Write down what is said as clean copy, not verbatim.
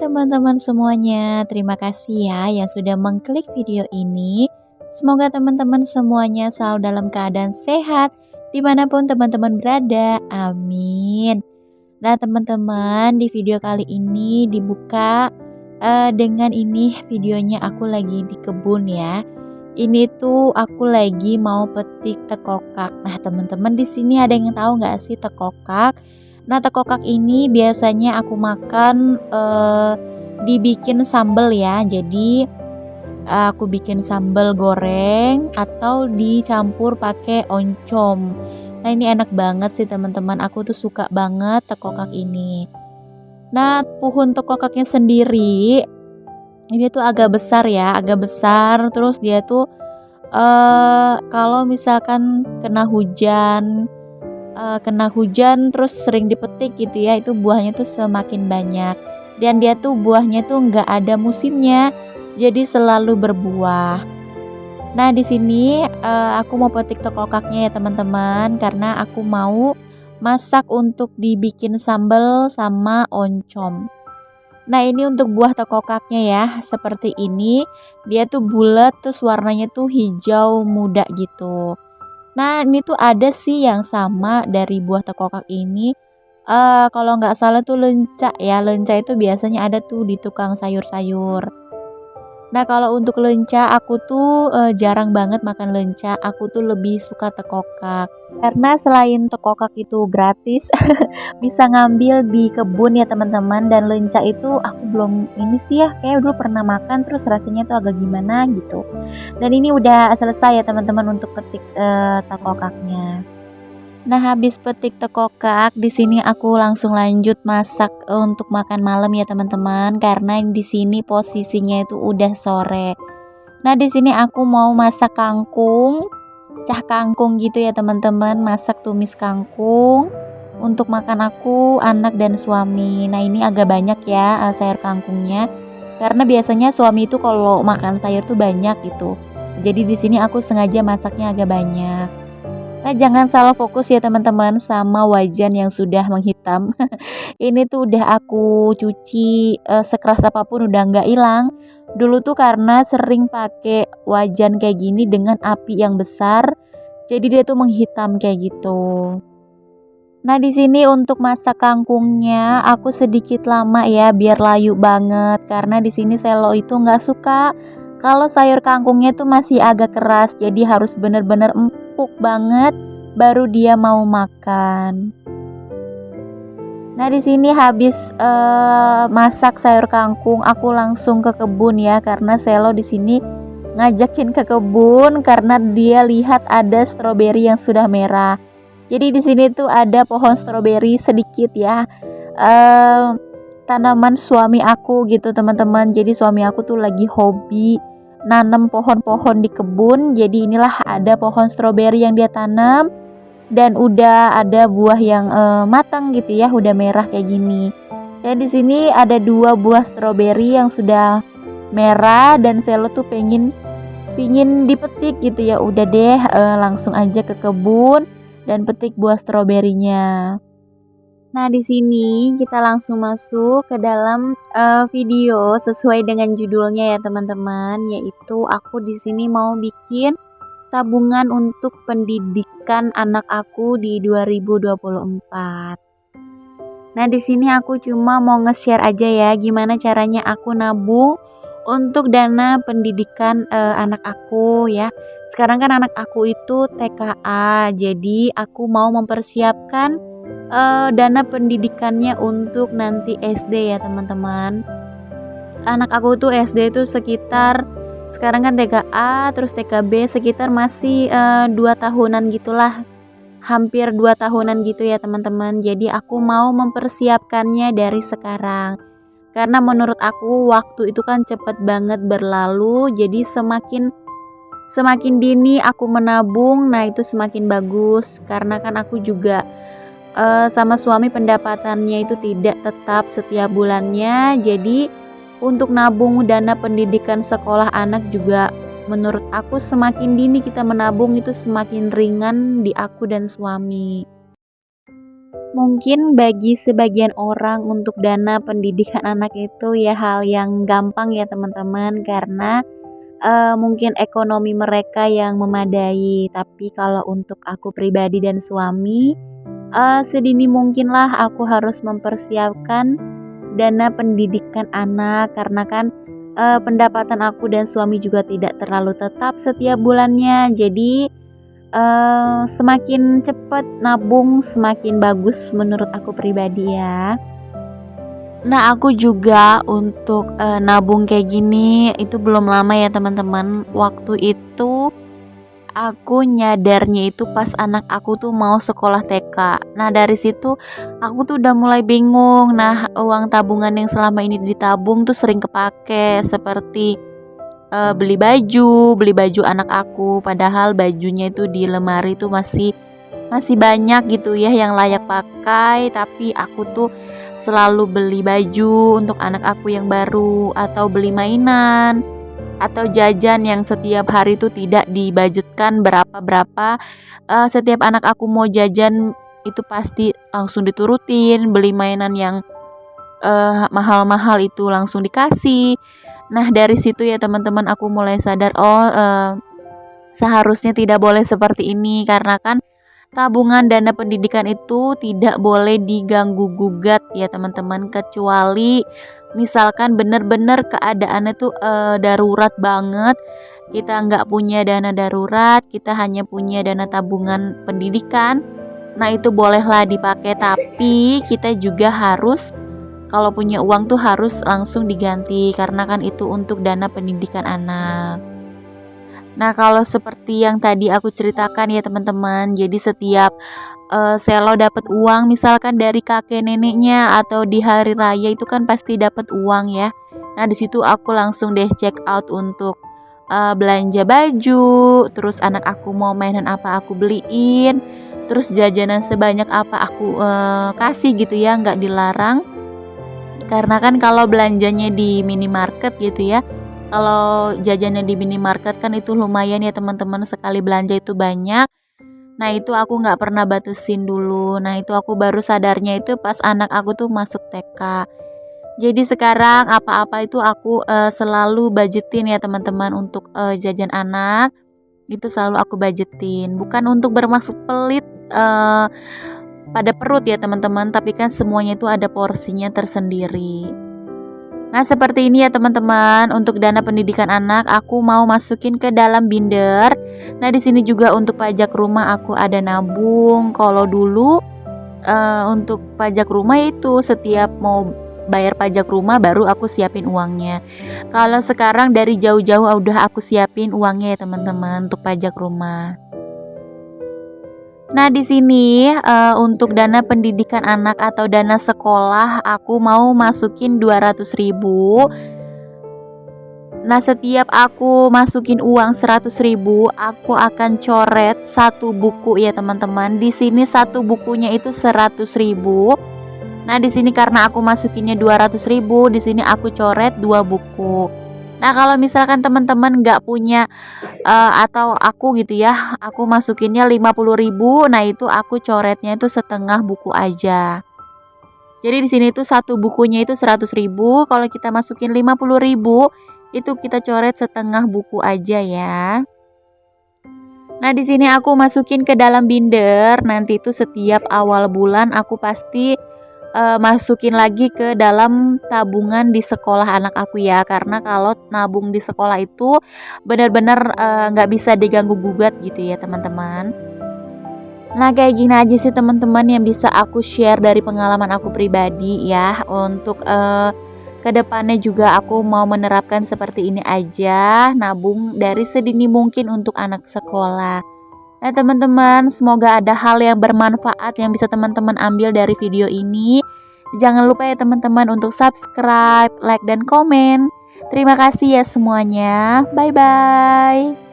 teman-teman semuanya, terima kasih ya yang sudah mengklik video ini. Semoga teman-teman semuanya selalu dalam keadaan sehat dimanapun teman-teman berada. Amin. Nah teman-teman, di video kali ini dibuka dengan ini videonya aku lagi di kebun ya. Ini tuh aku lagi mau petik tekokak. Nah teman-teman, di sini ada yang tahu nggak sih tekokak? Nah, tekokak ini biasanya aku makan dibikin sambel ya. Jadi aku bikin sambel goreng atau dicampur pakai oncom. Nah, ini enak banget sih teman-teman. Aku tuh suka banget tekokak ini. Nah, pohon tekokaknya sendiri ini tuh agak besar ya, agak besar. Terus dia tuh kalau misalkan kena hujan terus sering dipetik gitu ya, itu buahnya tuh semakin banyak. Dan dia tuh buahnya tuh nggak ada musimnya, jadi selalu berbuah. Nah di sini aku mau petik tekokaknya ya teman-teman, karena aku mau masak untuk dibikin sambal sama oncom. Nah ini untuk buah tekokaknya ya, seperti ini. Dia tuh bulat, terus warnanya tuh hijau muda gitu. Nah, ini tuh ada sih yang sama dari buah tekokak ini. Kalau nggak salah tuh lenca ya. Lenca itu biasanya ada tuh di tukang sayur-sayur. Nah, kalau untuk lenca aku tuh jarang banget makan lenca. Aku tuh lebih suka tekokak. Karena selain tekokak itu gratis, bisa ngambil di kebun ya teman-teman. Dan lenca itu aku belum ini sih ya, kayak dulu pernah makan terus rasanya tuh agak gimana gitu. Dan ini udah selesai ya teman-teman untuk petik tekokaknya. Nah, habis petik tekokak, di sini aku langsung lanjut masak untuk makan malam ya teman-teman, karena di sini posisinya itu udah sore. Nah, di sini aku mau masak kangkung, cah kangkung gitu ya teman-teman, masak tumis kangkung untuk makan aku, anak dan suami. Nah, ini agak banyak ya sayur kangkungnya. Karena biasanya suami itu kalau makan sayur tuh banyak gitu. Jadi di sini aku sengaja masaknya agak banyak. Nah, jangan salah fokus ya teman-teman sama wajan yang sudah menghitam. Ini tuh udah aku cuci sekeras apapun udah nggak hilang. Dulu tuh karena sering pakai wajan kayak gini dengan api yang besar, jadi dia tuh menghitam kayak gitu. Nah, di sini untuk masak kangkungnya aku sedikit lama ya biar layu banget, karena di sini Selo itu nggak suka kalau sayur kangkungnya tuh masih agak keras, jadi harus bener-bener empuk banget baru dia mau makan. Nah, di sini habis masak sayur kangkung, aku langsung ke kebun ya, karena Selo di sini ngajakin ke kebun karena dia lihat ada stroberi yang sudah merah. Jadi di sini tuh ada pohon stroberi sedikit ya. Eh, Tanaman suami aku gitu teman-teman. Jadi suami aku tuh lagi hobi nanam pohon-pohon di kebun. Jadi inilah ada pohon stroberi yang dia tanam dan udah ada buah yang matang gitu ya, udah merah kayak gini. Dan di sini ada 2 buah stroberi yang sudah merah dan Selo tuh pingin dipetik gitu ya. Udah deh, langsung aja ke kebun dan petik buah stroberinya. Nah, di sini kita langsung masuk ke dalam video sesuai dengan judulnya ya teman-teman, yaitu aku di sini mau bikin tabungan untuk pendidikan anak aku di 2024. Nah, di sini aku cuma mau nge-share aja ya gimana caranya aku nabung untuk dana pendidikan anak aku ya. Sekarang kan anak aku itu TKA, jadi aku mau mempersiapkan dana pendidikannya untuk nanti SD ya teman-teman. Anak aku tuh SD itu sekitar sekarang kan TKA terus TKB sekitar masih 2 tahunan gitulah, hampir 2 tahunan gitu ya teman-teman. Jadi aku mau mempersiapkannya dari sekarang, karena menurut aku waktu itu kan cepet banget berlalu. Jadi semakin dini aku menabung, nah itu semakin bagus, karena kan aku juga sama suami pendapatannya itu tidak tetap setiap bulannya. Jadi untuk nabung dana pendidikan sekolah anak juga menurut aku semakin dini kita menabung itu semakin ringan di aku dan suami. Mungkin bagi sebagian orang untuk dana pendidikan anak itu ya hal yang gampang ya teman-teman, karena mungkin ekonomi mereka yang memadai. Tapi kalau untuk aku pribadi dan suami, sedini mungkinlah aku harus mempersiapkan dana pendidikan anak, karena kan pendapatan aku dan suami juga tidak terlalu tetap setiap bulannya. Jadi semakin cepat nabung semakin bagus menurut aku pribadi ya. Nah, aku juga untuk nabung kayak gini itu belum lama ya teman-teman. Waktu itu aku nyadarnya itu pas anak aku tuh mau sekolah TK. Nah, dari situ aku tuh udah mulai bingung. Nah, uang tabungan yang selama ini ditabung tuh sering kepake seperti beli baju anak aku. Padahal bajunya itu di lemari tuh masih masih banyak gitu ya yang layak pakai, tapi aku tuh selalu beli baju untuk anak aku yang baru, atau beli mainan, atau jajan yang setiap hari itu tidak dibudgetkan berapa-berapa. Setiap anak aku mau jajan itu pasti langsung diturutin, beli mainan yang mahal-mahal itu langsung dikasih. Nah, dari situ ya teman-teman aku mulai sadar, oh seharusnya tidak boleh seperti ini, karena kan tabungan dana pendidikan itu tidak boleh diganggu gugat ya teman-teman, kecuali misalkan benar-benar keadaannya tuh darurat banget, kita nggak punya dana darurat, kita hanya punya dana tabungan pendidikan. Nah, itu bolehlah dipakai, tapi kita juga harus kalau punya uang tuh harus langsung diganti, karena kan itu untuk dana pendidikan anak. Nah, kalau seperti yang tadi aku ceritakan ya teman-teman, jadi setiap Selo dapat uang misalkan dari kakek neneknya atau di hari raya itu kan pasti dapat uang ya. Nah, di situ aku langsung deh check out untuk belanja baju, terus anak aku mau mainan apa aku beliin, terus jajanan sebanyak apa aku kasih gitu ya, nggak dilarang. Karena kan kalau belanjanya di minimarket gitu ya, kalau jajannya di minimarket kan itu lumayan ya teman-teman, sekali belanja itu banyak. Nah, itu aku nggak pernah batasin dulu. Nah, itu aku baru sadarnya itu pas anak aku tuh masuk TK. Jadi sekarang apa-apa itu aku selalu budgetin ya teman-teman, untuk jajan anak itu selalu aku budgetin. Bukan untuk bermaksud pelit pada perut ya teman-teman, tapi kan semuanya itu ada porsinya tersendiri. Nah, seperti ini ya teman-teman, untuk dana pendidikan anak aku mau masukin ke dalam binder. Nah, di sini juga untuk pajak rumah aku ada nabung. Kalau dulu untuk pajak rumah itu setiap mau bayar pajak rumah baru aku siapin uangnya. Kalau sekarang dari jauh-jauh udah aku siapin uangnya ya teman-teman untuk pajak rumah. Nah, di sini untuk dana pendidikan anak atau dana sekolah aku mau masukin 200.000. Nah, setiap aku masukin uang 100.000, aku akan coret satu buku ya teman-teman. Di sini satu bukunya itu 100.000. Nah, di sini karena aku masukinnya 200.000, di sini aku coret dua buku. Nah, kalau misalkan teman-teman nggak punya atau aku gitu ya, aku masukinnya 50.000. Nah, itu aku coretnya itu setengah buku aja. Jadi di sini tuh satu bukunya itu 100.000. Kalau kita masukin 50.000, itu kita coret setengah buku aja ya. Nah, di sini aku masukin ke dalam binder. Nanti itu setiap awal bulan aku pasti masukin lagi ke dalam tabungan di sekolah anak aku ya, karena kalau nabung di sekolah itu benar-benar nggak bisa diganggu gugat gitu ya teman-teman. Nah, kayak gini aja sih teman-teman yang bisa aku share dari pengalaman aku pribadi ya. Untuk kedepannya juga aku mau menerapkan seperti ini aja, nabung dari sedini mungkin untuk anak sekolah. Nah teman-teman, semoga ada hal yang bermanfaat yang bisa teman-teman ambil dari video ini. Jangan lupa ya teman-teman untuk subscribe, like, dan komen. Terima kasih ya semuanya. Bye-bye.